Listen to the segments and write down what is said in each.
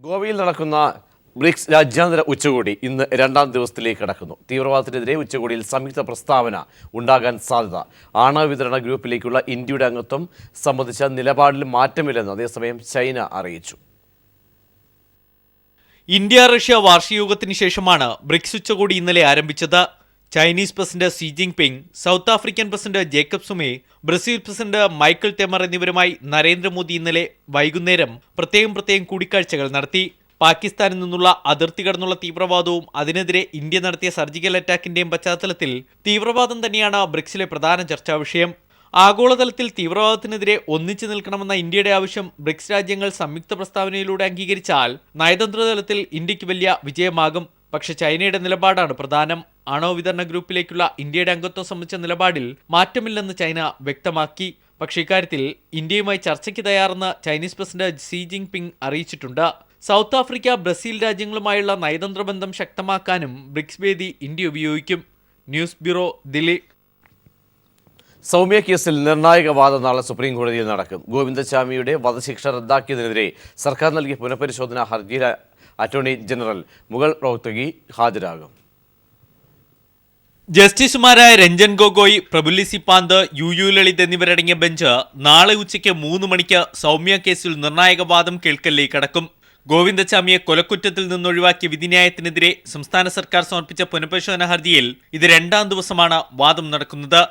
ഗോവയിൽ നടക്കുന്ന ബ്രിക്സ് രാജ്യാന്തര ഉച്ചകോടി ഇന്ന് രണ്ടാം ദിവസത്തിലേക്ക് കടക്കുന്നു. തീവ്രവാദത്തിനെതിരെ ഉച്ചകോടിയിൽ സംയുക്ത പ്രസ്താവന ഉണ്ടാകാൻ സാധ്യത. ആണവ വിതരണ ഗ്രൂപ്പിലേക്കുള്ള ഇന്ത്യയുടെ അംഗത്വം സംബന്ധിച്ച നിലപാടിൽ മാറ്റമില്ലെന്ന് അതേസമയം ചൈന അറിയിച്ചു. ഇന്ത്യ റഷ്യ വാർഷികയോഗത്തിന് ശേഷമാണ് ബ്രിക്സ് ഉച്ചകോടി ഇന്നലെ ആരംഭിച്ചത്. Chinese president Xi Jinping, South African president Jacob Zuma, Brazil president Michel Temer എന്നിവരുമായി നരേന്ദ്രമോദി ഇന്നലെ വൈകുന്നേരം പ്രത്യേകം കൂടിക്കാഴ്ചകൾ നടത്തി. പാകിസ്ഥാനിൽ നിന്നുള്ള അതിർത്തി കടന്നുള്ള തീവ്രവാദവും അതിനെതിരെ ഇന്ത്യ നടത്തിയ സർജിക്കൽ അറ്റാക്കിന്റെയും പശ്ചാത്തലത്തിൽ തീവ്രവാദം തന്നെയാണ് ബ്രിക്സിലെ പ്രധാന ചർച്ചാ വിഷയം. ആഗോളതലത്തിൽ തീവ്രവാദത്തിനെതിരെ ഒന്നിച്ചു നിൽക്കണമെന്ന ഇന്ത്യയുടെ ആവശ്യം ബ്രിക്സ് രാജ്യങ്ങൾ സംയുക്ത പ്രസ്താവനയിലൂടെ അംഗീകരിച്ചാൽ നയതന്ത്ര തലത്തിൽ ഇന്ത്യക്ക് വലിയ വിജയമാകും. പക്ഷേ ചൈനയുടെ നിലപാടാണ് പ്രധാനം. ആണവ വിതരണ ഗ്രൂപ്പിലേക്കുള്ള ഇന്ത്യയുടെ അംഗത്വം സംബന്ധിച്ച നിലപാടിൽ മാറ്റമില്ലെന്ന് ചൈന വ്യക്തമാക്കി. പക്ഷേ ഇക്കാര്യത്തിൽ ഇന്ത്യയുമായി ചർച്ചയ്ക്ക് തയ്യാറെന്ന് ചൈനീസ് പ്രസിഡന്റ് സി ജിൻപിങ് അറിയിച്ചിട്ടുണ്ട്. സൗത്ത് ആഫ്രിക്ക, ബ്രസീൽ രാജ്യങ്ങളുമായുള്ള നയതന്ത്ര ബന്ധം ശക്തമാക്കാനും ബ്രിക്സ് വേദി ഇന്ത്യ ഉപയോഗിക്കും. News bureau, Dilli. സൗമ്യ കേസിൽ നിർണായക വാദം നാളെ സുപ്രീം കോടതിയിൽ നടക്കും. ഗോവിന്ദചാമിയുടെ വധശിക്ഷ റദ്ദാക്കിയതിനെതിരെ സർക്കാർ നൽകിയ പുനഃപരിശോധനാ ഹർജിയിൽ അറ്റോർണി ജനറൽ മുകുൾ റോഹ്തഗി ഹാജരാകും. ജസ്റ്റിസുമാരായ രഞ്ജൻ ഗൊഗോയ്, പ്രഫുല്ല സിപ്പാന്ത്, യു ലളിത് എന്നിവരടങ്ങിയ ബെഞ്ച് നാളെ ഉച്ചയ്ക്ക് 3 മണിക്ക് സൗമ്യ കേസിൽ നിർണായക വാദം കേൾക്കലിലേക്ക് കടക്കും. ഗോവിന്ദചാമിയെ കൊലക്കുറ്റത്തിൽ നിന്നൊഴിവാക്കിയ വിധിന്യായത്തിനെതിരെ സംസ്ഥാന സർക്കാർ സമർപ്പിച്ച പുനഃപരിശോധനാ ഹർജിയിൽ ഇത് 2ാം ദിവസമാണ് വാദം നടക്കുന്നത്.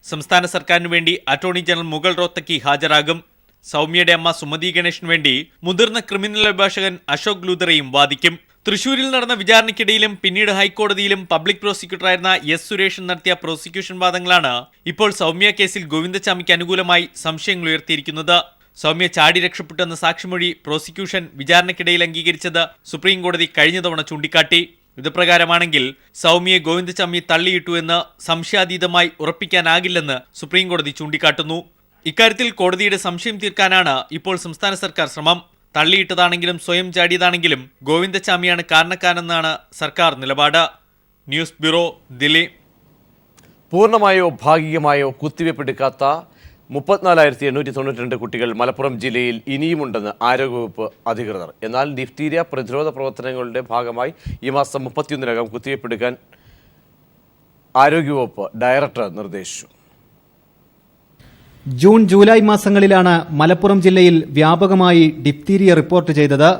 സംസ്ഥാന സർക്കാരിനു വേണ്ടി അറ്റോർണി ജനറൽ മുകുൾ റോഹ്തഗി ഹാജരാകും. സൗമ്യയുടെ അമ്മ സുമതി ഗണേഷിനു വേണ്ടി മുതിർന്ന ക്രിമിനൽ അഭിഭാഷകൻ അശോക് ലൂതറയും വാദിക്കും. തൃശൂരിൽ നടന്ന വിചാരണയ്ക്കിടയിലും പിന്നീട് ഹൈക്കോടതിയിലും പബ്ലിക് പ്രോസിക്യൂട്ടറായിരുന്ന എസ് സുരേഷൻ നടത്തിയ പ്രോസിക്യൂഷൻ വാദങ്ങളാണ് ഇപ്പോൾ സൗമ്യ കേസിൽ ഗോവിന്ദചാമിക്ക് അനുകൂലമായി സംശയങ്ങൾ ഉയർത്തിയിരിക്കുന്നത്. സൗമ്യ ചാടി രക്ഷപ്പെട്ടെന്ന സാക്ഷിമൊഴി പ്രോസിക്യൂഷൻ വിചാരണയ്ക്കിടയിൽ അംഗീകരിച്ചത് സുപ്രീം കോടതി കഴിഞ്ഞ തവണ ചൂണ്ടിക്കാട്ടി. ഇത് പ്രകാരമാണെങ്കിൽ സൗമ്യയെ ഗോവിന്ദചാമി തള്ളിയിട്ടു എന്ന് സംശയാതീതമായി ഉറപ്പിക്കാനാകില്ലെന്ന് സുപ്രീം കോടതി ചൂണ്ടിക്കാട്ടുന്നു. ഇക്കാര്യത്തിൽ കോടതിയുടെ സംശയം തീർക്കാനാണ് ഇപ്പോൾ സംസ്ഥാന സർക്കാർ ശ്രമം. തള്ളിയിട്ടതാണെങ്കിലും സ്വയം ചാടിയതാണെങ്കിലും ഗോവിന്ദചാമിയാണ് കാരണക്കാരെന്നാണ് സർക്കാർ നിലപാട്. News bureau, Delhi. പൂർണ്ണമായോ ഭാഗികമായോ കുത്തിവയ്പ്പെടുക്കാത്ത 34,892 കുട്ടികൾ മലപ്പുറം ജില്ലയിൽ ഇനിയുമുണ്ടെന്ന് ആരോഗ്യവകുപ്പ് അധികൃതർ. എന്നാൽ ഡിഫ്തീരിയ പ്രതിരോധ പ്രവർത്തനങ്ങളുടെ ഭാഗമായി ഈ മാസം 31-നകം കുത്തിവയ്പ്പെടുക്കാൻ ആരോഗ്യവകുപ്പ് ഡയറക്ടർ നിർദ്ദേശിച്ചു. ജൂൺ ജൂലൈ മാസങ്ങളിലാണ് മലപ്പുറം ജില്ലയിൽ വ്യാപകമായി ഡിഫ്തീരിയ റിപ്പോർട്ട് ചെയ്തത്.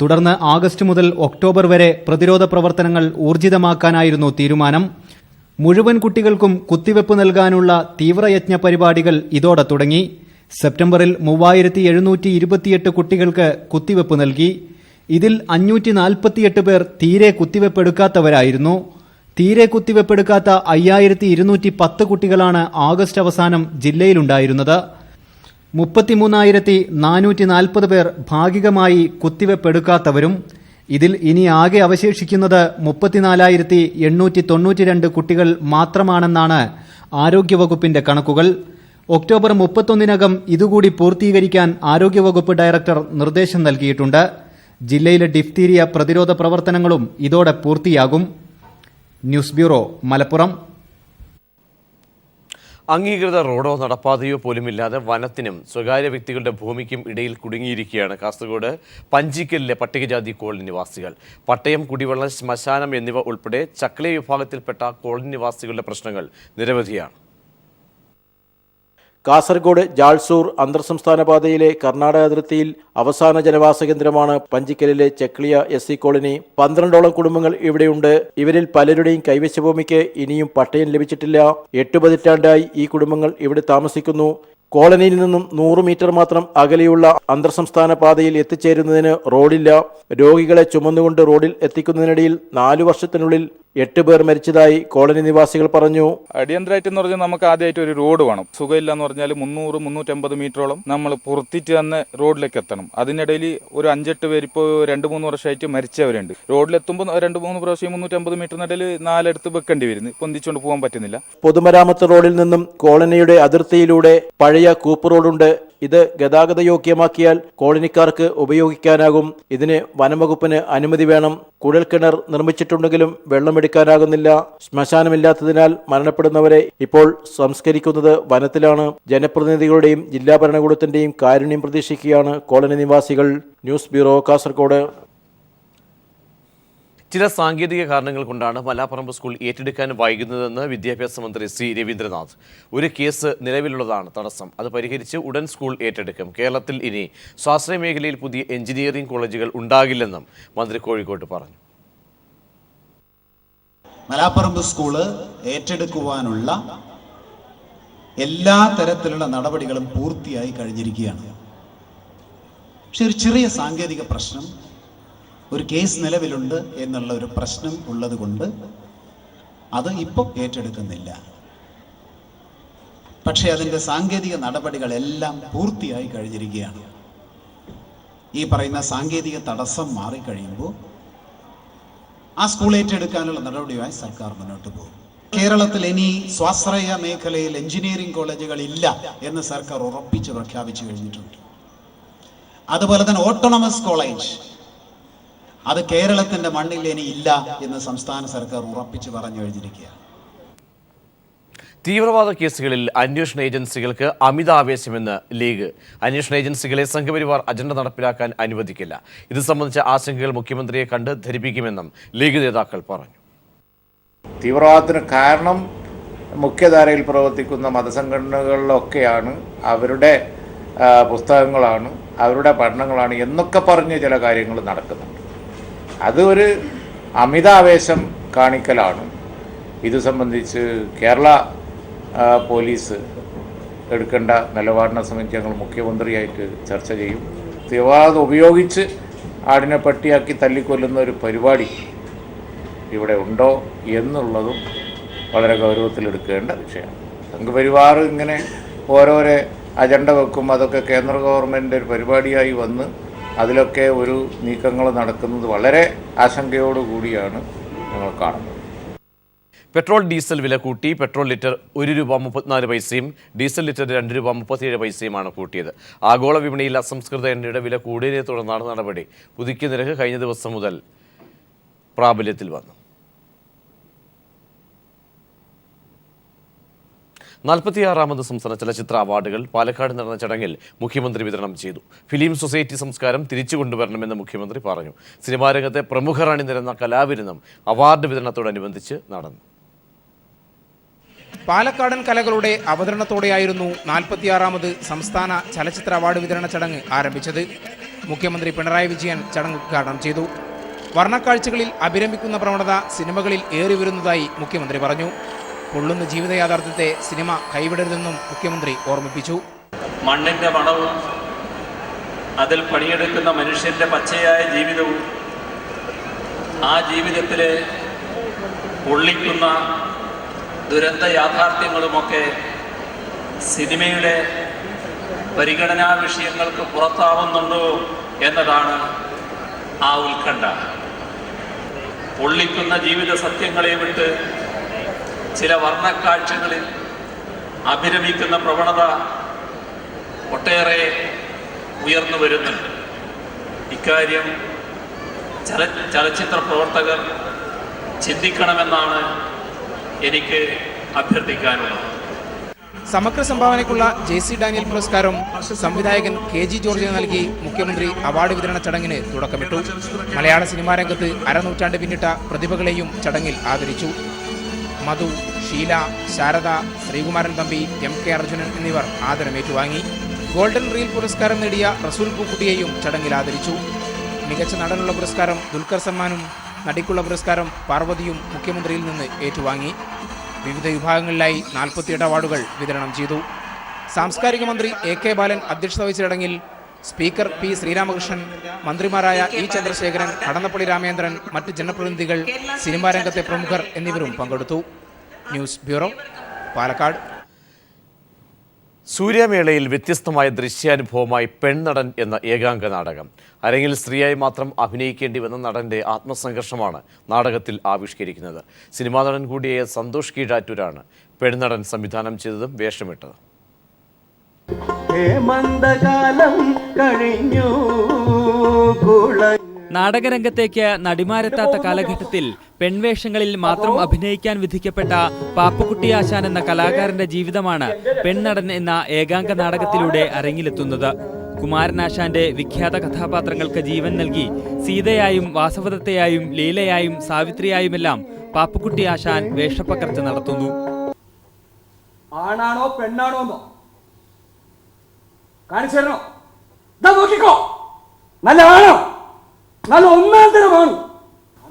തുടർന്ന് ആഗസ്റ്റ് മുതൽ ഒക്ടോബർ വരെ പ്രതിരോധ പ്രവർത്തനങ്ങൾ ഊർജിതമാക്കാനായിരുന്നു തീരുമാനം. മുഴുവൻ കുട്ടികൾക്കും കുത്തിവെപ്പ് നൽകാനുള്ള തീവ്രയജ്ഞ പരിപാടികൾ ഇതോടെ തുടങ്ങി. സെപ്റ്റംബറിൽ 3728 കുട്ടികൾക്ക് കുത്തിവെപ്പ് നൽകി. ഇതിൽ 548 പേർ തീരെ കുത്തിവെപ്പെടുക്കാത്തവരായിരുന്നു. തീരെ കുത്തിവെപ്പെടുക്കാത്ത 5210 കുട്ടികളാണ് ആഗസ്റ്റ് അവസാനം ജില്ലയിലുണ്ടായിരുന്നത്. 33,440 പേർ ഭാഗികമായി കുത്തിവെപ്പെടുക്കാത്തവരും. ഇതിൽ ഇനി ആകെ അവശേഷിക്കുന്നത് 34,892 കുട്ടികൾ മാത്രമാണെന്നാണ് ആരോഗ്യവകുപ്പിന്റെ കണക്കുകൾ. ഒക്ടോബർ 31-നകം ഇതുകൂടി പൂർത്തീകരിക്കാൻ ആരോഗ്യവകുപ്പ് ഡയറക്ടർ നിർദ്ദേശം നൽകിയിട്ടുണ്ട്. ജില്ലയിലെ ഡിഫ്തീരിയ പ്രതിരോധ പ്രവർത്തനങ്ങളും ഇതോടെ പൂർത്തിയാകും. News bureau, Malappuram. അംഗീകൃത റോഡോ നടപ്പാതയോ പോലുമില്ലാതെ വനത്തിനും സ്വകാര്യ വ്യക്തികളുടെ ഭൂമിക്കും ഇടയിൽ കുടുങ്ങിയിരിക്കുകയാണ് കാസർഗോഡ് പഞ്ചിക്കലിലെ പട്ടികജാതി കോളനി നിവാസികൾ. പട്ടയം, കുടിവെള്ളം, ശ്മശാനം എന്നിവ ഉൾപ്പെടെ ചക്ലെ വിഭാഗത്തിൽപ്പെട്ട കോളനി നിവാസികളുടെ പ്രശ്നങ്ങൾ നിരവധിയാണ്. കാസർഗോഡ് ജാൾസൂർ അന്തർ സംസ്ഥാന പാതയിലെ കർണാടക അതിർത്തിയിൽ അവസാന ജനവാസ കേന്ദ്രമാണ് പഞ്ചിക്കലിലെ ചെക്ലിയ SC കോളനി. 12ഓളം കുടുംബങ്ങൾ ഇവിടെയുണ്ട്. ഇവരിൽ പലരുടെയും കൈവശ ഭൂമിക്ക് ഇനിയും പട്ടയം ലഭിച്ചിട്ടില്ല. 8 പതിറ്റാണ്ടായി ഈ കുടുംബങ്ങൾ ഇവിടെ താമസിക്കുന്നു. കോളനിയിൽ നിന്നും 100 മീറ്റർ മാത്രം അകലെയുള്ള അന്തർ സംസ്ഥാന പാതയിൽ എത്തിച്ചേരുന്നതിന് റോഡില്ല. രോഗികളെ ചുമന്നുകൊണ്ട് റോഡിൽ എത്തിക്കുന്നതിനിടയിൽ 4 വർഷത്തിനുള്ളിൽ 8 പേർ മരിച്ചതായി കോളനി നിവാസികൾ പറഞ്ഞു. അടിയന്തരമായിട്ട് എന്ന് പറഞ്ഞാൽ നമുക്ക് ആദ്യമായിട്ട് ഒരു റോഡ് വേണം. സുഖമില്ല എന്ന് പറഞ്ഞാൽ 300-350 മീറ്ററോളം നമ്മൾ പുറത്തിട്ട് തന്നെ റോഡിലേക്ക് എത്തണം. അതിനിടയിൽ ഒരു 5-8 പേര് ഇപ്പോൾ 2-3 വർഷമായിട്ട് മരിച്ചവരുണ്ട്. റോഡിലെത്തുമ്പോൾ 2-3 പ്രാവശ്യം 350 മീറ്ററിനിടയിൽ 4 അടുത്ത് വെക്കേണ്ടി വരുന്നു. പൊന്തിച്ചുകൊണ്ട് പോകാൻ പറ്റുന്നില്ല. പൊതുമരാമത്ത് റോഡിൽ നിന്നും കോളനിയുടെ അതിർത്തിയിലൂടെ പഴയ കൂപ്പ് റോഡുണ്ട്. ഇത് ഗതാഗത യോഗ്യമാക്കിയാൽ കോളനിക്കാർക്ക് ഉപയോഗിക്കാനാകും. ഇതിന് വനംവകുപ്പിന് അനുമതി വേണം. കുഴൽക്കിണർ നിർമ്മിച്ചിട്ടുണ്ടെങ്കിലും വെള്ളമെടുക്കാനാകുന്നില്ല. ശ്മശാനമില്ലാത്തതിനാൽ മരണപ്പെടുന്നവരെ ഇപ്പോൾ സംസ്കരിക്കുന്നത് വനത്തിലാണ്. ജനപ്രതിനിധികളുടെയും ജില്ലാ ഭരണകൂടത്തിന്റെയും കാരുണ്യം പ്രതീക്ഷിക്കുകയാണ് കോളനി നിവാസികൾ. News bureau, Kasaragod. ചില സാങ്കേതിക കാരണങ്ങൾ കൊണ്ടാണ് മലാപ്പറമ്പ് സ്കൂൾ ഏറ്റെടുക്കാൻ വൈകുന്നതെന്ന് വിദ്യാഭ്യാസ മന്ത്രി സി രവീന്ദ്രനാഥ്. ഒരു കേസ് നിലവിലുള്ളതാണ് തടസ്സം. അത് പരിഹരിച്ച് ഉടൻ സ്കൂൾ ഏറ്റെടുക്കും. കേരളത്തിൽ ഇനി സ്വാശ്രയ മേഖലയിൽ പുതിയ എഞ്ചിനീയറിംഗ് കോളേജുകൾ ഉണ്ടാകില്ലെന്നും മന്ത്രി കോഴിക്കോട്ട് പറഞ്ഞു. മലാപ്പറമ്പ് സ്കൂള് ഏറ്റെടുക്കുവാനുള്ള എല്ലാ തരത്തിലുള്ള നടപടികളും പൂർത്തിയായി കഴിഞ്ഞിരിക്കുകയാണ്. പക്ഷെ ഒരു ചെറിയ സാങ്കേതിക പ്രശ്നം, ഒരു കേസ് നിലവിലുണ്ട് എന്നുള്ള ഒരു പ്രശ്നം ഉള്ളത് കൊണ്ട് അത് ഇപ്പോൾ ഏറ്റെടുക്കുന്നില്ല. പക്ഷേ അതിൻ്റെ സാങ്കേതിക നടപടികളെല്ലാം പൂർത്തിയായി കഴിഞ്ഞിരിക്കുകയാണ്. ഈ പറയുന്ന സാങ്കേതിക തടസ്സം മാറിക്കഴിയുമ്പോൾ ആ സ്കൂൾ ഏറ്റെടുക്കാനുള്ള നടപടിയുമായി സർക്കാർ മുന്നോട്ട് പോകും. കേരളത്തിൽ ഇനി സ്വാശ്രയ മേഖലയിൽ എഞ്ചിനീയറിംഗ് കോളേജുകൾ ഇല്ല എന്ന് സർക്കാർ ഉറപ്പിച്ച് പ്രഖ്യാപിച്ചു കഴിഞ്ഞിട്ടുണ്ട്. അതുപോലെ തന്നെ ഓട്ടോണമസ് കോളേജ് അത് കേരളത്തിന്റെ മണ്ണിൽ ഇനി ഇല്ല എന്ന് സംസ്ഥാന സർക്കാർ ഉറപ്പിച്ച് പറഞ്ഞു കഴിഞ്ഞിരിക്കുകയാണ്. തീവ്രവാദ കേസുകളിൽ അന്വേഷണ ഏജൻസികൾക്ക് അമിതാവേശമെന്ന് ലീഗ്. അന്വേഷണ ഏജൻസികളെ സംഘപരിവാർ അജണ്ട നടപ്പിലാക്കാൻ അനുവദിക്കില്ല. ഇത് സംബന്ധിച്ച ആശങ്കകൾ മുഖ്യമന്ത്രിയെ കണ്ട് ധരിപ്പിക്കുമെന്നും ലീഗ് നേതാക്കൾ പറഞ്ഞു. തീവ്രവാദത്തിന് കാരണം മുഖ്യധാരയിൽ പ്രവർത്തിക്കുന്ന മതസംഘടനകളിലൊക്കെയാണ്, അവരുടെ പുസ്തകങ്ങളാണ്, അവരുടെ പഠനങ്ങളാണ് എന്നൊക്കെ പറഞ്ഞ് ചില കാര്യങ്ങൾ നടക്കുന്നുണ്ട്. അത് ഒരു അമിതാവേശം കാണിക്കലാണ്. ഇത് സംബന്ധിച്ച് കേരള പോലീസ് എടുക്കേണ്ട നിലപാടിനെ സംബന്ധിച്ച് ഞങ്ങൾ മുഖ്യമന്ത്രിയായിട്ട് ചർച്ച ചെയ്യും. തീവ്രവാദം ഉപയോഗിച്ച് ആടിനെ പട്ടിയാക്കി തല്ലിക്കൊല്ലുന്ന ഒരു പരിപാടി ഇവിടെ ഉണ്ടോ എന്നുള്ളതും വളരെ ഗൗരവത്തിലെടുക്കേണ്ട വിഷയമാണ്. സംഘപരിവാർ ഇങ്ങനെ ഓരോരോ അജണ്ട വെക്കും, അതൊക്കെ കേന്ദ്ര ഗവൺമെൻറ്റിൻ്റെ ഒരു പരിപാടിയായി വന്ന് അതിലൊക്കെ ഒരു നീക്കങ്ങൾ നടക്കുന്നത് വളരെ ആശങ്കയോടുകൂടിയാണ് ഞങ്ങൾ കാണുന്നത്. പെട്രോൾ ഡീസൽ വില കൂട്ടി. പെട്രോൾ ലിറ്റർ ₹1.34 ഡീസൽ ലിറ്റർ ₹2.37 കൂട്ടിയത്. ആഗോള വിപണിയിൽ അസംസ്കൃത എണ്ണയുടെ വില കൂടിയതിനെ തുടർന്നാണ് നടപടി. പുതുക്കിയ നിരക്ക് കഴിഞ്ഞ ദിവസം മുതൽ പ്രാബല്യത്തിൽ വന്നു. 46ാമത് സംസ്ഥാന ചലച്ചിത്ര അവാർഡുകൾ പാലക്കാട് നടന്ന ചടങ്ങിൽ മുഖ്യമന്ത്രി വിതരണം ചെയ്തു. ഫിലിം സൊസൈറ്റി സംസ്കാരം തിരിച്ചു കൊണ്ടുവരണമെന്ന് മുഖ്യമന്ത്രി പറഞ്ഞു. സിനിമാ രംഗത്തെ പ്രമുഖർ അണിനിരന്ന കലാവിരുന്നും അവാർഡ് വിതരണത്തോടനുബന്ധിച്ച് നടന്നു. പാലക്കാടൻ കലകളുടെ അവതരണത്തോടെയായിരുന്നു 46ാമത് സംസ്ഥാന ചലച്ചിത്ര അവാർഡ് വിതരണ ചടങ്ങ് ആരംഭിച്ചത്. മുഖ്യമന്ത്രി പിണറായി വിജയൻ ചടങ്ങ് ഉദ്ഘാടനം ചെയ്തു. വർണ്ണക്കാഴ്ചകളിൽ അഭിരമിക്കുന്ന പ്രവണത സിനിമകളിൽ ഏറിവരുന്നതായി മുഖ്യമന്ത്രി പറഞ്ഞു. പൊള്ളുന്ന ജീവിത യാഥാർത്ഥ്യത്തെ സിനിമ കൈവിടരുതെന്നും മുഖ്യമന്ത്രി ഓർമ്മിപ്പിച്ചു. മണ്ണിൻ്റെ മണവും അതിൽ പണിയെടുക്കുന്ന മനുഷ്യൻ്റെ പച്ചയായ ജീവിതവും ആ ജീവിതത്തിലെ പൊള്ളിക്കുന്ന ദുരന്ത യാഥാർത്ഥ്യങ്ങളുമൊക്കെ സിനിമയുടെ പരിഗണനാ വിഷയങ്ങൾക്ക് പുറത്താവുന്നുണ്ടോ എന്നതാണ് ആ ഉത്കണ്ഠ. പൊള്ളിക്കുന്ന ജീവിത സത്യങ്ങളെ വിട്ട് ചില വർണ്ണക്കാഴ്ചകളിൽ അഭിരമിക്കുന്ന പ്രവണത ഒട്ടേറെ ഉയർന്നു വരുന്നുണ്ട്. ഇക്കാര്യം ചലച്ചിത്ര പ്രവർത്തകർ ചിന്തിക്കണമെന്നാണ് എനിക്ക് അഭ്യർത്ഥിക്കാനുള്ളത്. സമഗ്ര സംഭാവനയ്ക്കുള്ള JC ഡാനിയൽ പുരസ്കാരം സംവിധായകൻ KG ജോർജിന് നൽകി മുഖ്യമന്ത്രി അവാർഡ് വിതരണ ചടങ്ങിന് തുടക്കമിട്ടു. മലയാള സിനിമാ രംഗത്ത് അരനൂറ്റാണ്ട് പിന്നിട്ട പ്രതിഭകളെയും ചടങ്ങിൽ ആദരിച്ചു. മധു, ഷീല, ശാരദ, ശ്രീകുമാരൻ തമ്പി, MK അർജുനൻ എന്നിവർ ആദരമേറ്റുവാങ്ങി. ഗോൾഡൻ റീൽ പുരസ്കാരം നേടിയ റസൂൽ പൂക്കുട്ടിയെയും ചടങ്ങിൽ ആദരിച്ചു. മികച്ച നടനുള്ള പുരസ്കാരം ദുൽഖർ സൽമാനും നടിക്കുള്ള പുരസ്കാരം പാർവതിയും മുഖ്യമന്ത്രിയിൽ നിന്ന് ഏറ്റുവാങ്ങി. വിവിധ വിഭാഗങ്ങളിലായി 48 അവാർഡുകൾ വിതരണം ചെയ്തു. സാംസ്കാരിക മന്ത്രി AK ബാലൻ അധ്യക്ഷത വഹിച്ച ചടങ്ങിൽ സ്പീക്കർ P ശ്രീരാമകൃഷ്ണൻ, മന്ത്രിമാരായ E ചന്ദ്രശേഖരൻ, കടന്നപ്പള്ളി രാമേന്ദ്രൻ, മറ്റ് ജനപ്രതിനിധികൾ, സിനിമാ രംഗത്തെ പ്രമുഖർ എന്നിവരും പങ്കെടുത്തു. News bureau, Palakkad. സൂര്യമേളയിൽ വ്യത്യസ്തമായ ദൃശ്യാനുഭവമായി പെൺനടൻ എന്ന ഏകാംഗ നാടകം. അരങ്ങിൽ സ്ത്രീയായി മാത്രം അഭിനയിക്കേണ്ടി വന്ന നടന്റെ ആത്മസംഘർഷമാണ് നാടകത്തിൽ ആവിഷ്കരിക്കുന്നത്. സിനിമാ നടൻ കൂടിയായ സന്തോഷ് കീഴാറ്റൂരാണ് പെൺനടൻ സംവിധാനം ചെയ്തതും വേഷമിട്ടത്. നാടകരംഗത്തേക്ക് നടിമാരെത്താത്ത കാലഘട്ടത്തിൽ പെൺവേഷങ്ങളിൽ മാത്രം അഭിനയിക്കാൻ വിധിക്കപ്പെട്ട പാപ്പുക്കുട്ടി ആശാൻ എന്ന കലാകാരന്റെ ജീവിതമാണ് പെൺനടൻ എന്ന ഏകാംഗ നാടകത്തിലൂടെ അരങ്ങിലെത്തുന്നത്. കുമാരനാശാന്റെ വിഖ്യാത കഥാപാത്രങ്ങൾക്ക് ജീവൻ നൽകി സീതയായും വാസവദത്തയായും ലീലയായും സാവിത്രിയായുമെല്ലാം പാപ്പുക്കുട്ടി ആശാൻ വേഷപ്പകർച്ച നടത്തുന്നു. ആണാണോ പെണ്ണാണോ എന്നോ കാണിച്ചു തരണോ? നോക്കിക്കോ, നല്ല ആണോ, നല്ല ഒന്നാം തരമാണ്.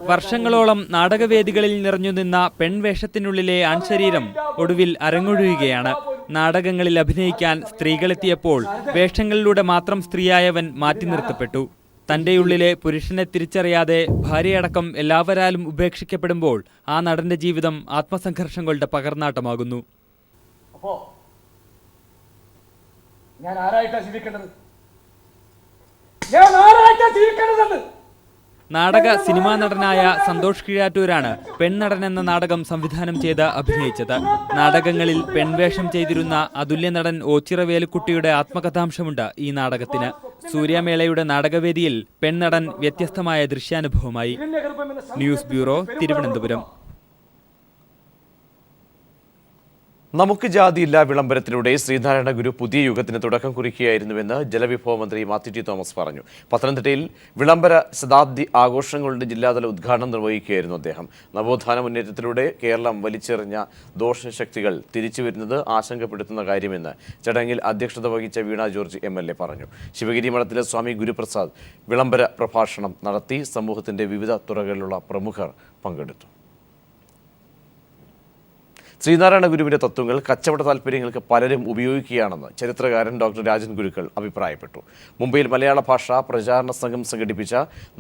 വർഷങ്ങളോളം നാടകവേദികളിൽ നിറഞ്ഞുനിന്ന പെൺവേഷത്തിനുള്ളിലെ ആൺശരീരം ഒടുവിൽ അരങ്ങൊഴിയുകയാണ്. നാടകങ്ങളിൽ അഭിനയിക്കാൻ സ്ത്രീകളെത്തിയപ്പോൾ വേഷങ്ങളിലൂടെ മാത്രം സ്ത്രീയായവൻ മാറ്റി നിർത്തപ്പെട്ടു. തന്റെയുള്ളിലെ പുരുഷനെ തിരിച്ചറിയാതെ ഭാര്യയടക്കം എല്ലാവരാലും ഉപേക്ഷിക്കപ്പെടുമ്പോൾ ആ നടന്റെ ജീവിതം ആത്മസംഘർഷങ്ങളുടെ പകർന്നാട്ടമാകുന്നു. അപ്പോ ഞാൻ ആരായിട്ടാ ജീവിക്കേണ്ടത്? നാടക സിനിമാ നടനായ സന്തോഷ് കീഴാറ്റൂരാണ് പെൺനടൻ എന്ന നാടകം സംവിധാനം ചെയ്ത് അഭിനയിച്ചത്. നാടകങ്ങളിൽ പെൺവേഷം ചെയ്തിരുന്ന അതുല്യ നടൻ ഓച്ചിറ വേലുക്കുട്ടിയുടെ ആത്മകഥാംശമുണ്ട് ഈ നാടകത്തിന്. സൂര്യമേളയുടെ നാടകവേദിയിൽ പെൺനടൻ വ്യത്യസ്തമായ ദൃശ്യാനുഭവമായി. News bureau, Thiruvananthapuram. നമുക്ക് ജാതിയില്ല വിളംബരത്തിലൂടെ ശ്രീനാരായണ ഗുരു പുതിയ യുഗത്തിന് തുടക്കം കുറിക്കുകയായിരുന്നുവെന്ന് ജലവിഭവ മന്ത്രി മാത്യു ടി തോമസ് പറഞ്ഞു. പത്തനംതിട്ടയിൽ വിളംബര ശതാബ്ദി ആഘോഷങ്ങളുടെ ജില്ലാതല ഉദ്ഘാടനം നിർവഹിക്കുകയായിരുന്നു അദ്ദേഹം. നവോത്ഥാന മുന്നേറ്റത്തിലൂടെ കേരളം വലിച്ചെറിഞ്ഞ ദോഷശക്തികൾ തിരിച്ചുവരുന്നത് ആശങ്കപ്പെടുത്തുന്ന കാര്യമെന്ന് ചടങ്ങിൽ അധ്യക്ഷത വഹിച്ച വീണ ജോർജ് MLA പറഞ്ഞു. ശിവഗിരി മഠത്തിലെ സ്വാമി ഗുരുപ്രസാദ് വിളംബര പ്രഭാഷണം നടത്തി. സമൂഹത്തിന്റെ വിവിധ തുറകളിലുള്ള പ്രമുഖർ പങ്കെടുത്തു. ശ്രീനാരായണ ഗുരുവിന്റെ തത്വങ്ങൾ കച്ചവട താൽപ്പര്യങ്ങൾക്ക് പലരും ഉപയോഗിക്കുകയാണെന്ന് ചരിത്രകാരൻ ഡോക്ടർ രാജൻ ഗുരുക്കൾ അഭിപ്രായപ്പെട്ടു. മുംബൈയിൽ മലയാള ഭാഷാ പ്രചാരണ സംഘം സംഘടിപ്പിച്ച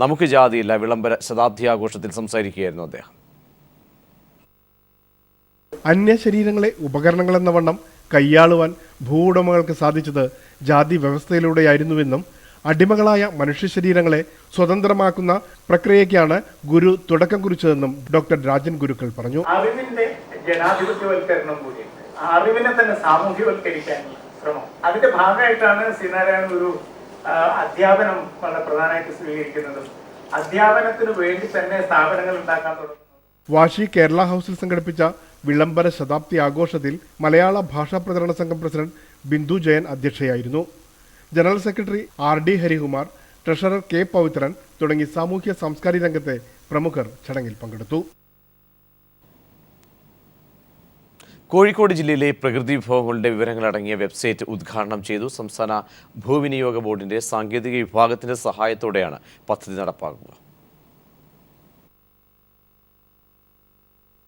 നമുക്ക് ജാതിയില്ല വിളംബര ശതാബ്ദി ആഘോഷത്തിൽ സംസാരിക്കുകയായിരുന്നു അദ്ദേഹം. അന്യശരീരങ്ങളെ ഉപകരണങ്ങളെന്ന വണ്ണം കൈയാളുവാൻ ഭൂവുടമകൾക്ക് സാധിച്ചത് ജാതി വ്യവസ്ഥയിലൂടെയായിരുന്നുവെന്നും അടിമകളായ മനുഷ്യ ശരീരങ്ങളെ സ്വതന്ത്രമാക്കുന്ന പ്രക്രിയയ്ക്കാണ് ഗുരു തുടക്കം കുറിച്ചതെന്നും ഡോക്ടർ രാജൻ ഗുരുക്കൾ പറഞ്ഞു. അറിവിന്റെ ജനാധിപത്യവൽക്കരണം കൂടിയുണ്ട്. അറിവിനെ തന്നെ സാമൂഹ്യവൽക്കരിക്കാൻ ശ്രമം, അതിന്റെ ഭാഗമായിട്ടാണ് ശ്രീനാരായണ ഗുരു അധ്യാപനം വളരെ പ്രധാനമായിട്ട് സ്വീകരിക്കുന്നത്. അധ്യാപനത്തിന് വേണ്ടി തന്നെ സ്ഥാപനങ്ങൾ ഉണ്ടാക്കാൻ തുടങ്ങുന്നത്. വാശി കേരള ഹൗസിൽ സംഘടിപ്പിച്ച വിളംബര ശതാബ്ദി ആഘോഷത്തിൽ മലയാള ഭാഷാ പ്രചരണ സംഘം പ്രസിഡന്റ് ബിന്ദു ജയൻ അധ്യക്ഷയായിരുന്നു. General secretary RD Harikumar, treasurer K Pavithran തുടങ്ങി സാമൂഹ്യ സാംസ്കാരിക രംഗത്തെ പ്രമുഖർ ചടങ്ങിൽ പങ്കെടുത്തു. കോഴിക്കോട് ജില്ലയിലെ പ്രകൃതി വിഭവങ്ങളുടെ വിവരങ്ങളടങ്ങിയ വെബ്സൈറ്റ് ഉദ്ഘാടനം ചെയ്തു. സംസ്ഥാന ഭൂവിനിയോഗ ബോർഡിന്റെ സാങ്കേതിക വിഭാഗത്തിന്റെ സഹായത്തോടെയാണ് പദ്ധതി നടപ്പാക്കുക.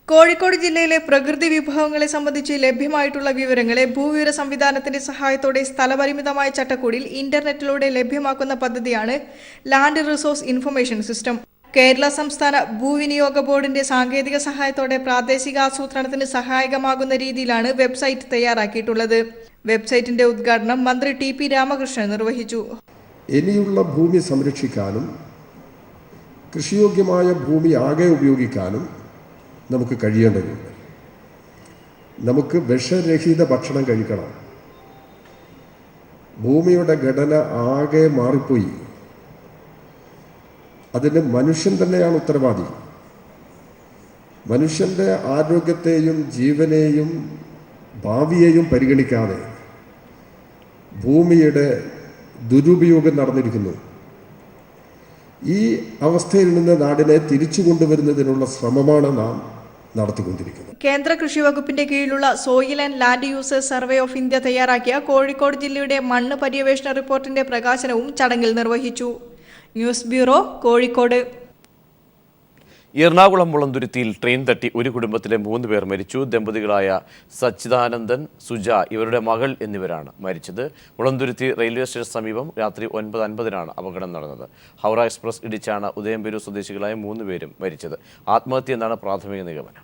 കോഴിക്കോട് ജില്ലയിലെ പ്രകൃതി വിഭവങ്ങളെ സംബന്ധിച്ച് ലഭ്യമായിട്ടുള്ള വിവരങ്ങളെ ഭൂവിവര സംവിധാനത്തിന്റെ സഹായത്തോടെ സ്ഥലപരിമിതമായ ചട്ടക്കൂടിൽ ഇന്റർനെറ്റിലൂടെ ലഭ്യമാക്കുന്ന പദ്ധതിയാണ് land resource information system. Kerala സംസ്ഥാന ഭൂവിനിയോഗ ബോർഡിന്റെ സാങ്കേതിക സഹായത്തോടെ പ്രാദേശിക ആസൂത്രണത്തിന് സഹായകമാകുന്ന രീതിയിലാണ് വെബ്സൈറ്റ് തയ്യാറാക്കിയിട്ടുള്ളത്. വെബ്സൈറ്റിന്റെ ഉദ്ഘാടനം മന്ത്രി TP രാമകൃഷ്ണൻ നിർവഹിച്ചു. ഇനിയുള്ള ഭൂമി സംരക്ഷിക്കാനും കൃഷിയോഗ്യമായ ഭൂമി ആകെ ഉപയോഗിക്കാനും നമുക്ക് കഴിയേണ്ടതുണ്ട്. നമുക്ക് വിഷരഹിത ഭക്ഷണം കഴിക്കണം. ഭൂമിയുടെ ഘടന ആകെ മാറിപ്പോയി. അതിന് മനുഷ്യൻ തന്നെയാണ് ഉത്തരവാദി. മനുഷ്യൻ്റെ ആരോഗ്യത്തെയും ജീവനെയും ഭാവിയെയും പരിഗണിക്കാതെ ഭൂമിയുടെ ദുരുപയോഗം നടന്നിരിക്കുന്നു. ഈ അവസ്ഥയിൽ നിന്ന് നാടിനെ തിരിച്ചു കൊണ്ടുവരുന്നതിനുള്ള ശ്രമമാണ് നാം നടത്തിക്കൊണ്ടിരിക്കുന്നത്. കേന്ദ്ര കൃഷി വകുപ്പിന്റെ കീഴിലുള്ള soil and land users survey of India തയ്യാറാക്കിയ കോഴിക്കോട് ജില്ലയുടെ മണ്ണ് പര്യവേഷണ റിപ്പോർട്ടിന്റെ പ്രകാശനവും ചടങ്ങിൽ നിർവഹിച്ചു. News bureau, Kozhikode. എറണാകുളം മുളന്തുരുത്തിയിൽ ട്രെയിൻ തട്ടി ഒരു കുടുംബത്തിലെ 3 പേർ മരിച്ചു. ദമ്പതികളായ സച്ചിദാനന്ദൻ, സുജ, ഇവരുടെ മകൾ എന്നിവരാണ് മരിച്ചത്. മുളന്തുരുത്തി റെയിൽവേ സ്റ്റേഷൻ സമീപം രാത്രി 9:50 അപകടം നടന്നത്. ഹൗറ എക്സ്പ്രസ് ഇടിച്ചാണ് ഉദയംപേരൂർ സ്വദേശികളായ 3 പേരും മരിച്ചത്. ആത്മഹത്യ എന്നാണ് പ്രാഥമിക നിഗമനം.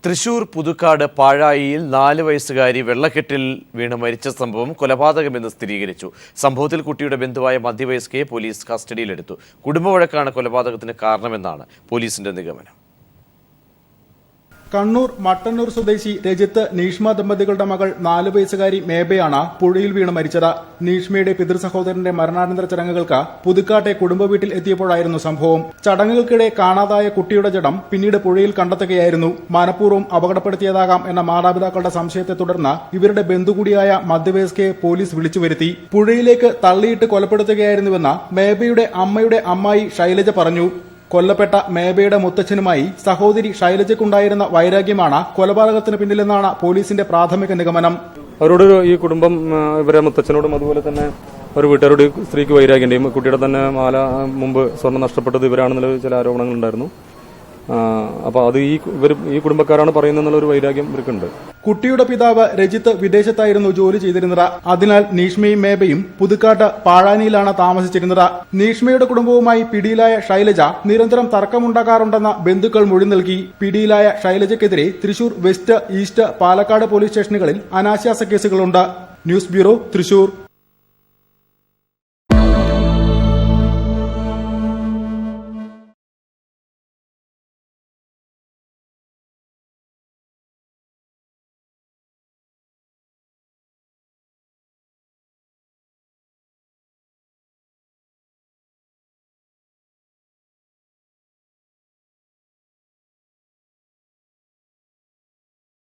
തൃശൂർ പുതുക്കാട് പാഴായിയിൽ 4 വയസ്സുകാരി വെള്ളക്കെട്ടിൽ വീണ് മരിച്ച സംഭവം കൊലപാതകമെന്ന് സ്ഥിരീകരിച്ചു. സംഭവത്തിൽ കുട്ടിയുടെ ബന്ധുവായ മധ്യവയസ്കയെ പോലീസ് കസ്റ്റഡിയിലെടുത്തു. കുടുംബവഴക്കാണ് കൊലപാതകത്തിന് കാരണമെന്നാണ് പോലീസിന്റെ നിഗമനം. കണ്ണൂർ മട്ടന്നൂർ സ്വദേശി രജിത്ത് നീഷ്മ ദമ്പതികളുടെ മകൾ 4 വയസ്സുകാരി മേബയാണ് പുഴയിൽ വീണ് മരിച്ചത്. നീഷ്മയുടെ പിതൃസഹോദരന്റെ മരണാനന്തര ചടങ്ങുകൾക്ക് പുതുക്കാട്ടെ കുടുംബ വീട്ടിൽ എത്തിയപ്പോഴായിരുന്നു സംഭവം. ചടങ്ങുകൾക്കിടെ കാണാതായ കുട്ടിയുടെ ജഡം പിന്നീട് പുഴയിൽ കണ്ടെത്തുകയായിരുന്നു. മനഃപൂർവ്വം അപകടപ്പെടുത്തിയതാകാം എന്ന മാതാപിതാക്കളുടെ സംശയത്തെ തുടർന്ന് ഇവരുടെ ബന്ധു കൂടിയായ മധ്യവയസ്കയെ പോലീസ് വിളിച്ചുവരുത്തി. പുഴയിലേക്ക് തള്ളിയിട്ട് കൊലപ്പെടുത്തുകയായിരുന്നുവെന്ന് മേബയുടെ അമ്മയുടെ അമ്മായി ശൈലജ പറഞ്ഞു. കൊല്ലപ്പെട്ട മേബയുടെ മുത്തച്ഛനുമായി സഹോദരി ശൈലജയ്ക്കുണ്ടായിരുന്ന വൈരാഗ്യമാണ് കൊലപാതകത്തിന് പിന്നിലെന്നാണ് പോലീസിന്റെ പ്രാഥമിക നിഗമനം. അവരോട് ഈ കുടുംബം ഇവരെ മുത്തച്ഛനോടും അതുപോലെ തന്നെ ഒരു വീട്ടുകാരോട് സ്ത്രീക്ക് വൈരാഗ്യം. കുട്ടിയുടെ തന്നെ മാല മുമ്പ് സ്വർണ്ണം നഷ്ടപ്പെട്ടത് ഇവരാണെന്നുള്ള ചില ആരോപണങ്ങളുണ്ടായിരുന്നു. അപ്പോൾ അത് ഈ കുടുംബക്കാരാണ് പറയുന്നതെന്നുള്ളൊരു വൈരാഗ്യം ഇവർക്കുണ്ട്. കുട്ടിയുടെ പിതാവ് രജിത്ത് വിദേശത്തായിരുന്നു ജോലി ചെയ്തിരുന്നത്. അതിനാൽ നീഷ്മയും മേബയും പുതുക്കാട്ട് പാഴാനിയിലാണ് താമസിച്ചിരുന്നത്. നീഷ്മയുടെ കുടുംബവുമായി പിടിയിലായ ശൈലജ നിരന്തരം തർക്കമുണ്ടാകാറുണ്ടെന്ന ബന്ധുക്കൾ മൊഴി നൽകി. പിടിയിലായ ശൈലജയ്ക്കെതിരെ Thrissur west, east, Palakkad police സ്റ്റേഷനുകളിൽ അനാശാസ കേസുകളുണ്ട്. News bureau, Thrissur.